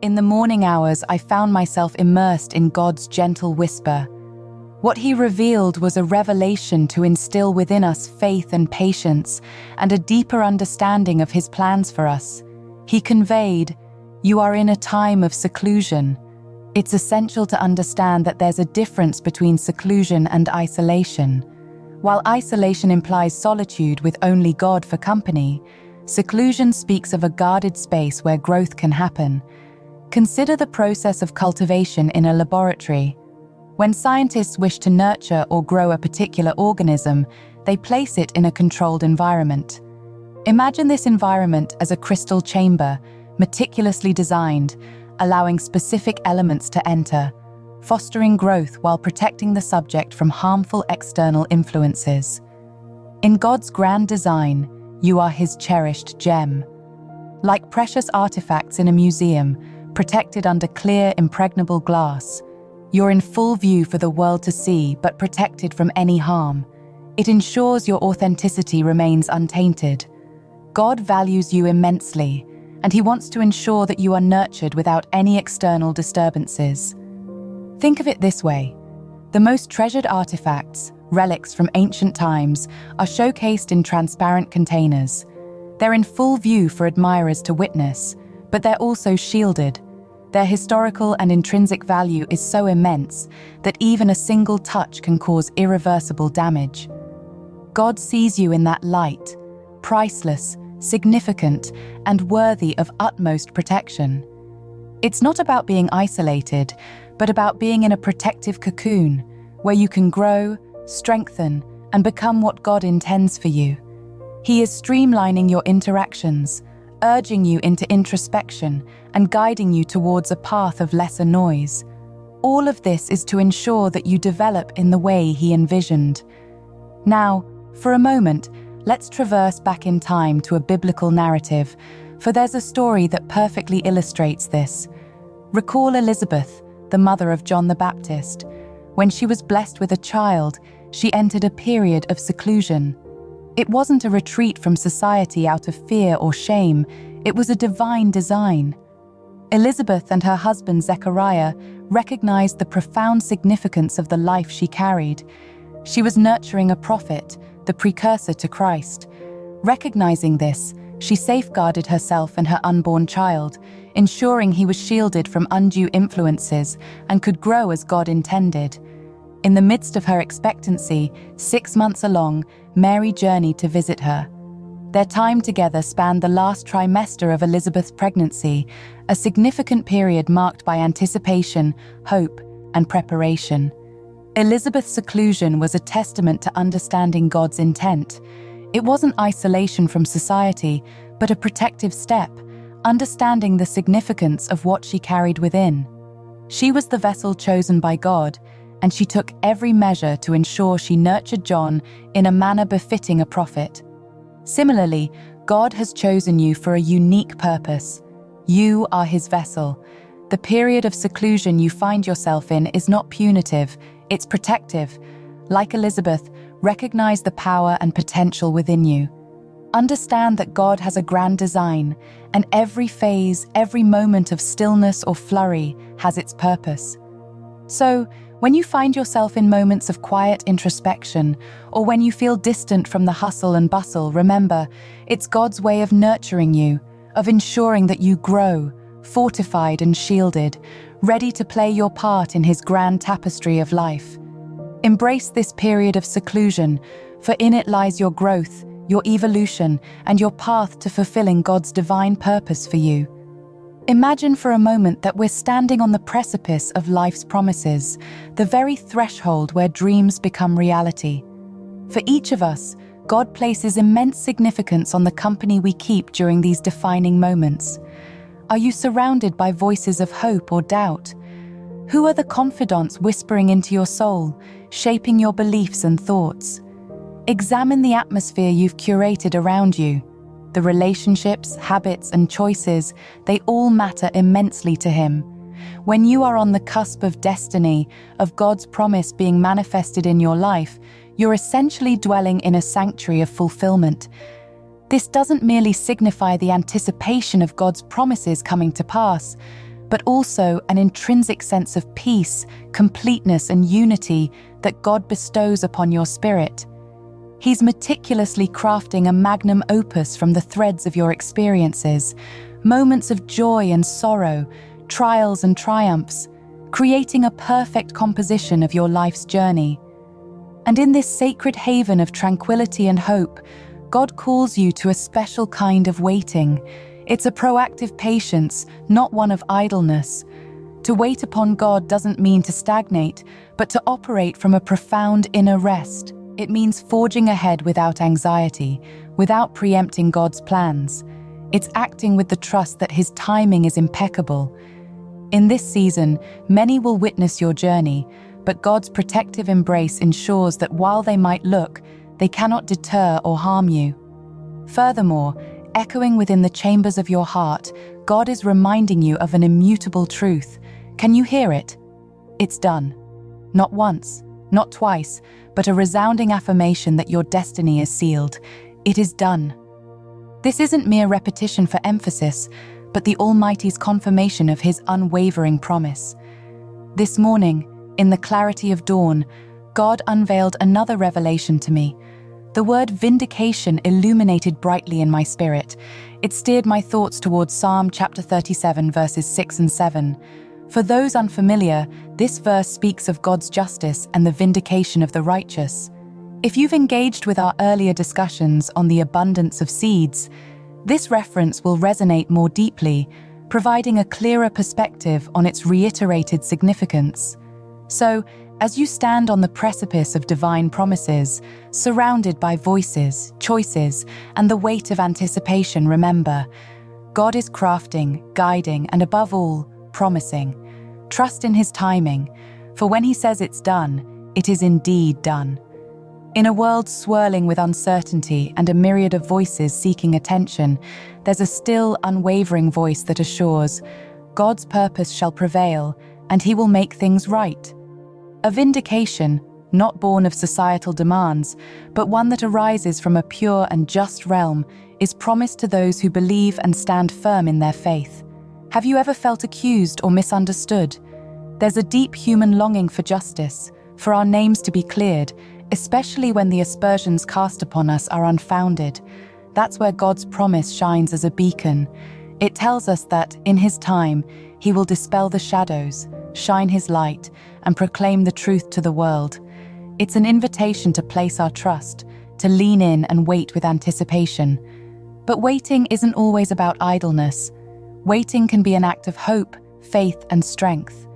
In the morning hours, I found myself immersed in God's gentle whisper. What He revealed was a revelation to instill within us faith and patience and a deeper understanding of His plans for us. He conveyed, "You are in a time of seclusion." It's essential to understand that there's a difference between seclusion and isolation. While isolation implies solitude with only God for company, seclusion speaks of a guarded space where growth can happen. Consider the process of cultivation in a laboratory. When scientists wish to nurture or grow a particular organism, they place it in a controlled environment. Imagine this environment as a crystal chamber, meticulously designed, allowing specific elements to enter, fostering growth while protecting the subject from harmful external influences. In God's grand design, you are His cherished gem. Like precious artifacts in a museum, protected under clear, impregnable glass, you're in full view for the world to see, but protected from any harm. It ensures your authenticity remains untainted. God values you immensely, and He wants to ensure that you are nurtured without any external disturbances. Think of it this way: the most treasured artifacts, relics from ancient times, are showcased in transparent containers. They're in full view for admirers to witness, but they're also shielded. Their historical and intrinsic value is so immense that even a single touch can cause irreversible damage. God sees you in that light, priceless, significant, and worthy of utmost protection. It's not about being isolated, but about being in a protective cocoon where you can grow, strengthen, and become what God intends for you. He is streamlining your interactions, urging you into introspection and guiding you towards a path of lesser noise. All of this is to ensure that you develop in the way He envisioned. Now, for a moment, let's traverse back in time to a biblical narrative, for there's a story that perfectly illustrates this. Recall Elizabeth, the mother of John the Baptist. When she was blessed with a child, she entered a period of seclusion. It wasn't a retreat from society out of fear or shame, it was a divine design. Elizabeth and her husband Zechariah recognized the profound significance of the life she carried. She was nurturing a prophet, the precursor to Christ. Recognizing this, she safeguarded herself and her unborn child, ensuring he was shielded from undue influences and could grow as God intended. In the midst of her expectancy, 6 months along, Mary journeyed to visit her. Their time together spanned the last trimester of Elizabeth's pregnancy, a significant period marked by anticipation, hope, and preparation. Elizabeth's seclusion was a testament to understanding God's intent. It wasn't isolation from society, but a protective step, understanding the significance of what she carried within. She was the vessel chosen by God, and she took every measure to ensure she nurtured John in a manner befitting a prophet. Similarly, God has chosen you for a unique purpose. You are His vessel. The period of seclusion you find yourself in is not punitive, it's protective. Like Elizabeth, recognize the power and potential within you. Understand that God has a grand design, and every phase, every moment of stillness or flurry has its purpose. So, when you find yourself in moments of quiet introspection, or when you feel distant from the hustle and bustle, remember, it's God's way of nurturing you, of ensuring that you grow, fortified and shielded, ready to play your part in His grand tapestry of life. Embrace this period of seclusion, for in it lies your growth, your evolution, and your path to fulfilling God's divine purpose for you. Imagine for a moment that we're standing on the precipice of life's promises, the very threshold where dreams become reality. For each of us, God places immense significance on the company we keep during these defining moments. Are you surrounded by voices of hope or doubt? Who are the confidants whispering into your soul, shaping your beliefs and thoughts? Examine the atmosphere you've curated around you. The relationships, habits, and choices, they all matter immensely to Him. When you are on the cusp of destiny, of God's promise being manifested in your life, you're essentially dwelling in a sanctuary of fulfillment. This doesn't merely signify the anticipation of God's promises coming to pass, but also an intrinsic sense of peace, completeness, and unity that God bestows upon your spirit. He's meticulously crafting a magnum opus from the threads of your experiences, moments of joy and sorrow, trials and triumphs, creating a perfect composition of your life's journey. And in this sacred haven of tranquility and hope, God calls you to a special kind of waiting. It's a proactive patience, not one of idleness. To wait upon God doesn't mean to stagnate, but to operate from a profound inner rest. It means forging ahead without anxiety, without preempting God's plans. It's acting with the trust that His timing is impeccable. In this season, many will witness your journey, but God's protective embrace ensures that while they might look, they cannot deter or harm you. Furthermore, echoing within the chambers of your heart, God is reminding you of an immutable truth. Can you hear it? It's done. Not once, not twice, but a resounding affirmation that your destiny is sealed. It is done. This isn't mere repetition for emphasis, but the Almighty's confirmation of His unwavering promise. This morning, in the clarity of dawn, God unveiled another revelation to me. The word vindication illuminated brightly in my spirit. It steered my thoughts towards Psalm chapter 37, verses 6 and 7. For those unfamiliar, this verse speaks of God's justice and the vindication of the righteous. If you've engaged with our earlier discussions on the abundance of seeds, this reference will resonate more deeply, providing a clearer perspective on its reiterated significance. So, as you stand on the precipice of divine promises, surrounded by voices, choices, and the weight of anticipation, remember, God is crafting, guiding, and above all, promising. Trust in His timing, for when He says it's done, it is indeed done. In a world swirling with uncertainty and a myriad of voices seeking attention, there's a still, unwavering voice that assures, God's purpose shall prevail, and He will make things right. A vindication, not born of societal demands, but one that arises from a pure and just realm, is promised to those who believe and stand firm in their faith. Have you ever felt accused or misunderstood? There's a deep human longing for justice, for our names to be cleared, especially when the aspersions cast upon us are unfounded. That's where God's promise shines as a beacon. It tells us that, in His time, He will dispel the shadows, shine His light, and proclaim the truth to the world. It's an invitation to place our trust, to lean in and wait with anticipation. But waiting isn't always about idleness. Waiting can be an act of hope, faith, and strength.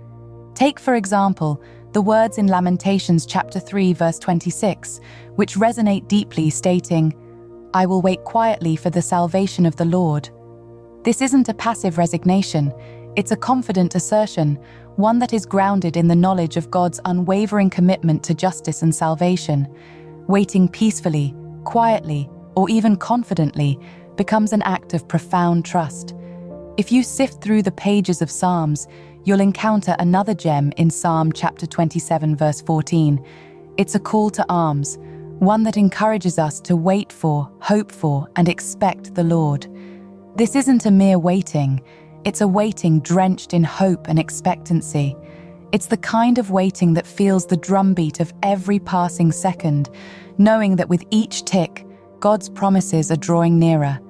Take, for example, the words in Lamentations chapter 3, verse 26, which resonate deeply, stating, I will wait quietly for the salvation of the Lord. This isn't a passive resignation. It's a confident assertion, one that is grounded in the knowledge of God's unwavering commitment to justice and salvation. Waiting peacefully, quietly, or even confidently becomes an act of profound trust. If you sift through the pages of Psalms, you'll encounter another gem in Psalm chapter 27, verse 14. It's a call to arms, one that encourages us to wait for, hope for, and expect the Lord. This isn't a mere waiting. It's a waiting drenched in hope and expectancy. It's the kind of waiting that feels the drumbeat of every passing second, knowing that with each tick, God's promises are drawing nearer.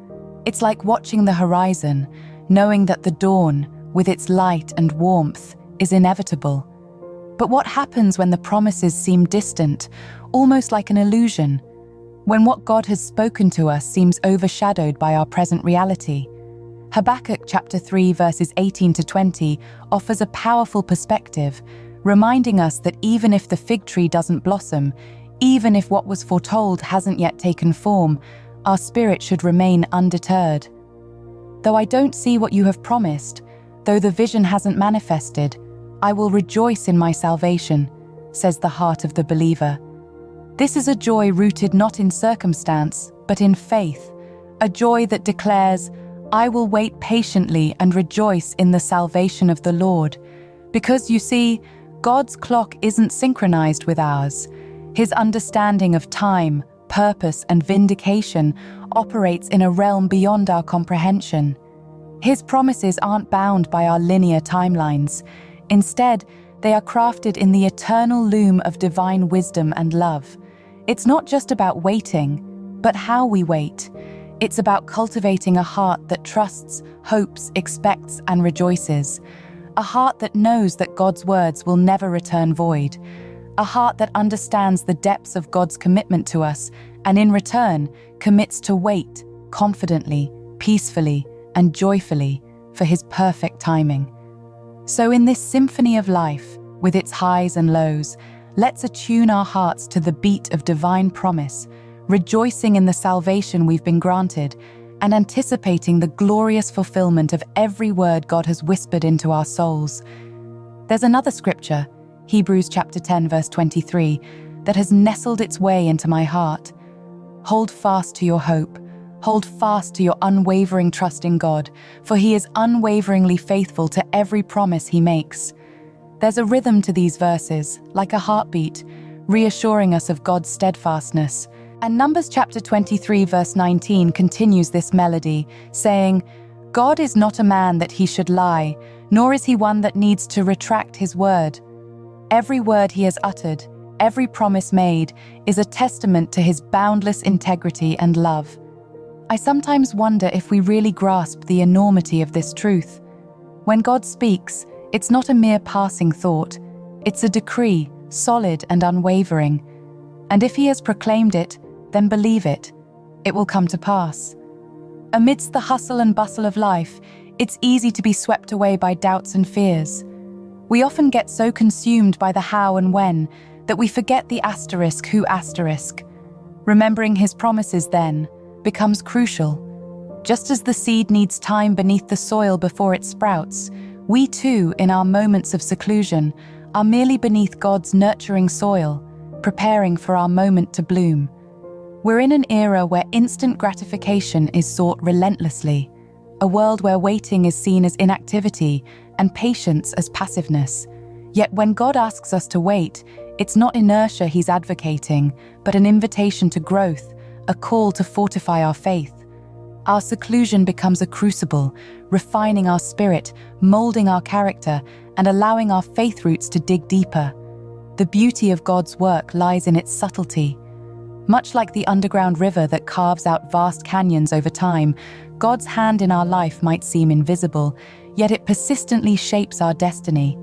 It's like watching the horizon, knowing that the dawn, with its light and warmth, is inevitable. But what happens when the promises seem distant, almost like an illusion? When what God has spoken to us seems overshadowed by our present reality? Habakkuk chapter 3 verses 18 to 20 offers a powerful perspective, reminding us that even if the fig tree doesn't blossom, even if what was foretold hasn't yet taken form, our spirit should remain undeterred. Though I don't see what you have promised, though the vision hasn't manifested, I will rejoice in my salvation, says the heart of the believer. This is a joy rooted not in circumstance, but in faith, a joy that declares, I will wait patiently and rejoice in the salvation of the Lord. Because you see, God's clock isn't synchronized with ours. His understanding of time, purpose, and vindication operates in a realm beyond our comprehension. His promises aren't bound by our linear timelines. Instead, they are crafted in the eternal loom of divine wisdom and love. It's not just about waiting, but how we wait. It's about cultivating a heart that trusts, hopes, expects, and rejoices. A heart that knows that God's words will never return void. A heart that understands the depths of God's commitment to us and in return commits to wait confidently, peacefully, and joyfully for His perfect timing. So in this symphony of life, with its highs and lows, let's attune our hearts to the beat of divine promise, rejoicing in the salvation we've been granted and anticipating the glorious fulfillment of every word God has whispered into our souls. There's another scripture, Hebrews chapter 10, verse 23, that has nestled its way into my heart. Hold fast to your hope. Hold fast to your unwavering trust in God, for He is unwaveringly faithful to every promise He makes. There's a rhythm to these verses, like a heartbeat, reassuring us of God's steadfastness. And Numbers chapter 23, verse 19 continues this melody, saying, God is not a man that He should lie, nor is He one that needs to retract His word. Every word He has uttered, every promise made, is a testament to His boundless integrity and love. I sometimes wonder if we really grasp the enormity of this truth. When God speaks, it's not a mere passing thought. It's a decree, solid and unwavering. And if He has proclaimed it, then believe it. It will come to pass. Amidst the hustle and bustle of life, it's easy to be swept away by doubts and fears. We often get so consumed by the how and when that we forget the asterisk who asterisk. Remembering His promises then becomes crucial. Just as the seed needs time beneath the soil before it sprouts, we too, in our moments of seclusion, are merely beneath God's nurturing soil, preparing for our moment to bloom. We're in an era where instant gratification is sought relentlessly, a world where waiting is seen as inactivity and patience as passiveness. Yet when God asks us to wait, it's not inertia He's advocating, but an invitation to growth, a call to fortify our faith. Our seclusion becomes a crucible, refining our spirit, molding our character, and allowing our faith roots to dig deeper. The beauty of God's work lies in its subtlety. Much like the underground river that carves out vast canyons over time, God's hand in our life might seem invisible, yet it persistently shapes our destiny.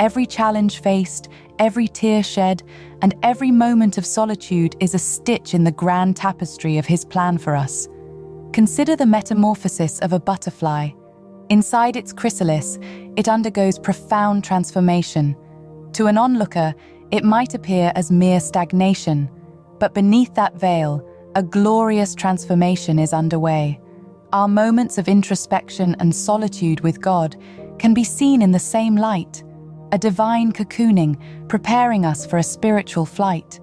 Every challenge faced, every tear shed, and every moment of solitude is a stitch in the grand tapestry of His plan for us. Consider the metamorphosis of a butterfly. Inside its chrysalis, it undergoes profound transformation. To an onlooker, it might appear as mere stagnation, but beneath that veil, a glorious transformation is underway. Our moments of introspection and solitude with God can be seen in the same light, a divine cocooning preparing us for a spiritual flight.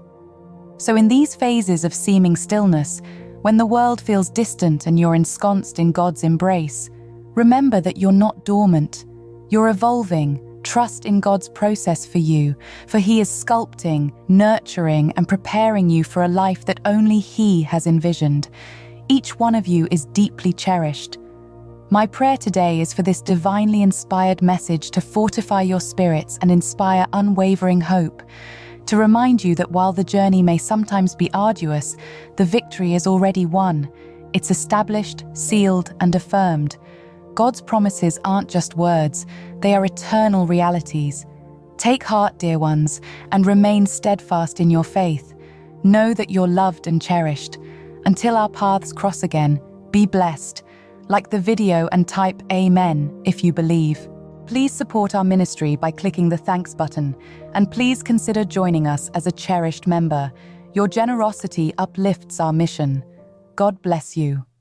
So in these phases of seeming stillness, when the world feels distant and you're ensconced in God's embrace, remember that you're not dormant. You're evolving. Trust in God's process for you, for He is sculpting, nurturing, and preparing you for a life that only He has envisioned. Each one of you is deeply cherished. My prayer today is for this divinely inspired message to fortify your spirits and inspire unwavering hope, to remind you that while the journey may sometimes be arduous, the victory is already won. It's established, sealed, and affirmed. God's promises aren't just words, they are eternal realities. Take heart, dear ones, and remain steadfast in your faith. Know that you're loved and cherished. Until our paths cross again, be blessed. Like the video and type Amen if you believe. Please support our ministry by clicking the thanks button, and please consider joining us as a cherished member. Your generosity uplifts our mission. God bless you.